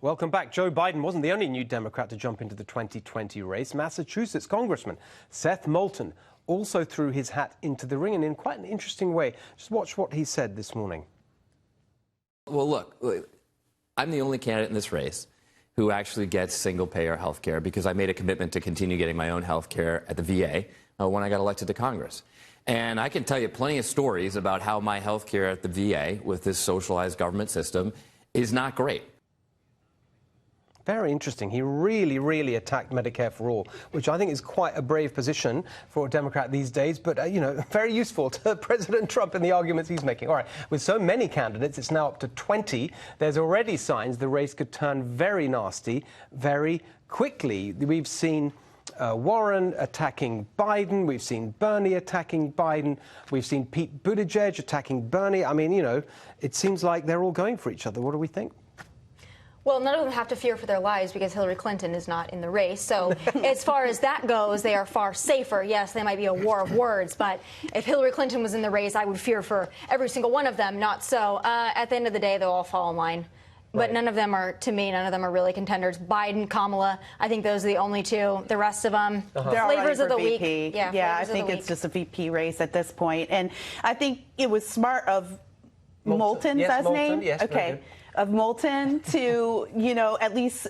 Welcome back. Joe Biden wasn't the only new Democrat to jump into the 2020 race. Massachusetts Congressman Seth Moulton also threw his hat into the ring, and in quite an interesting way. Just watch what he said this morning. Well, look, I'm the only candidate in this race who actually gets single-payer health care because I made a commitment to continue getting my own health care at the VA when I got elected to Congress. And I can tell you plenty of stories about how my health care at the VA with this socialized government system is not great. Very interesting. He really attacked Medicare for all, which I think is quite a brave position for a Democrat these days, but, very useful to President Trump in the arguments he's making. All right, with so many candidates, it's now up to 20. There's already signs the race could turn very nasty very quickly. We've seen Warren attacking Biden. We've seen Bernie attacking Biden. We've seen Pete Buttigieg attacking Bernie. I mean, it seems like they're all going for each other. What do we think? Well, none of them have to fear for their lives because Hillary Clinton is not in the race. So as far as that goes, they are far safer. Yes, they might be a war of words, but if Hillary Clinton was in the race, I would fear for every single one of them. Not so. At the end of the day, they'll all fall in line. But Right. none of them are, to me, none of them are really contenders. Biden, Kamala, I think those are the only two. The rest of them, flavors of the week. Yeah, I think it's just a VP race at this point. And I think it was smart of Moulton's name? Yes, okay. Of Moulton to, at least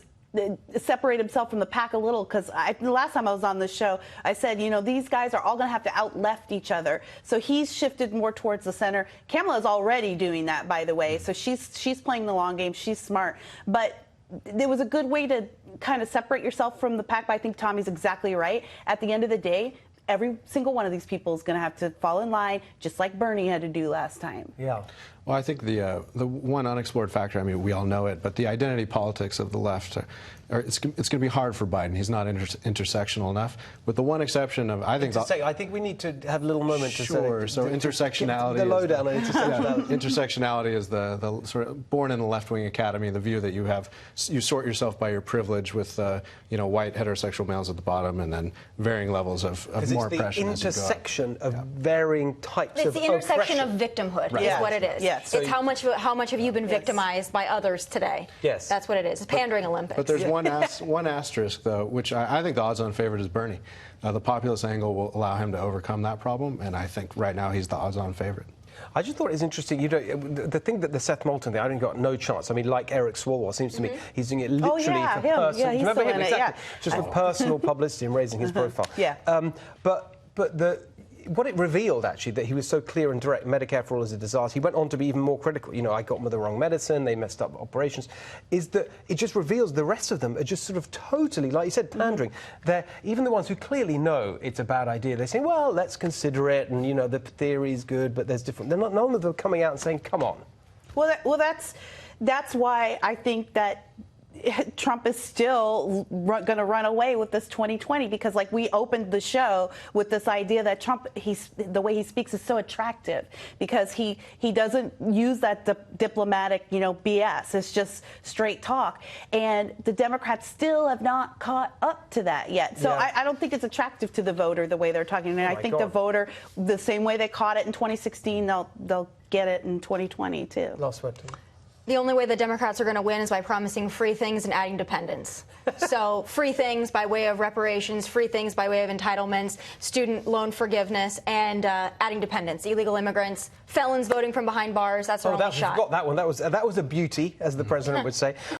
separate himself from the pack a little, because the last time I was on this show, I said, these guys are all going to have to out-left each other. So he's shifted more towards the center. Kamala is already doing that, by the way. So she's playing the long game. She's smart. But it was a good way to kind of separate yourself from the pack. But I think Tommy's exactly right. At the end of the day, every single one of these people is going to have to fall in line, just like Bernie had to do last time. Yeah. Well, I think the one unexplored factor, I mean, we all know it, but the identity politics of the left, it's going to be hard for Biden. He's not intersectional enough. With the one exception of, I think we need to have a a little moment to say. Sure. So intersectionality. The lowdown on intersectionality. Intersectionality is the sort of born in the left-wing academy, the view that you sort yourself by your privilege with white heterosexual males at the bottom, and then varying levels of more oppression. It's the intersection of varying types of It's the intersection oppression. of victimhood is what it is. Yes. It's how much have you been victimized by others today? Yes. That's what it is. It's pandering Olympics. But there's one asterisk, though, which I think the odds-on favorite is Bernie. The populist angle will allow him to overcome that problem, and I think right now he's the odds-on favorite. I just thought it was interesting. The thing that the Seth Moulton thing, I didn't got no chance. I mean, like Eric Swalwell, seems to me he's doing it literally for personal. Yeah, he's remember still him? in it, Exactly. Just for personal publicity and raising his profile. Yeah. But what it revealed, actually, that he was so clear and direct, Medicare for all is a disaster. He went on to be even more critical. I got them with the wrong medicine, they messed up operations. Is that it just reveals the rest of them are just sort of totally, like you said, pandering. They're, even the ones who clearly know it's a bad idea, they say, well, let's consider it, and, the theory's good, but there's different. None of them coming out and saying, come on. Well, that's why I think that Trump is still going to run away with this 2020, because we opened the show with this idea that Trump, the way he speaks is so attractive because he doesn't use that diplomatic, BS. It's just straight talk. And the Democrats still have not caught up to that yet. So yeah. I don't think it's attractive to the voter the way they're talking. And I think the voter, the same way they caught it in 2016, they'll get it in 2020 too. Last word. The only way the Democrats are going to win is by promising free things and adding dependents. So free things by way of reparations, free things by way of entitlements, student loan forgiveness, and adding dependents, illegal immigrants, felons voting from behind bars. That's our only shot. Got that one. That was a beauty, as the president would say.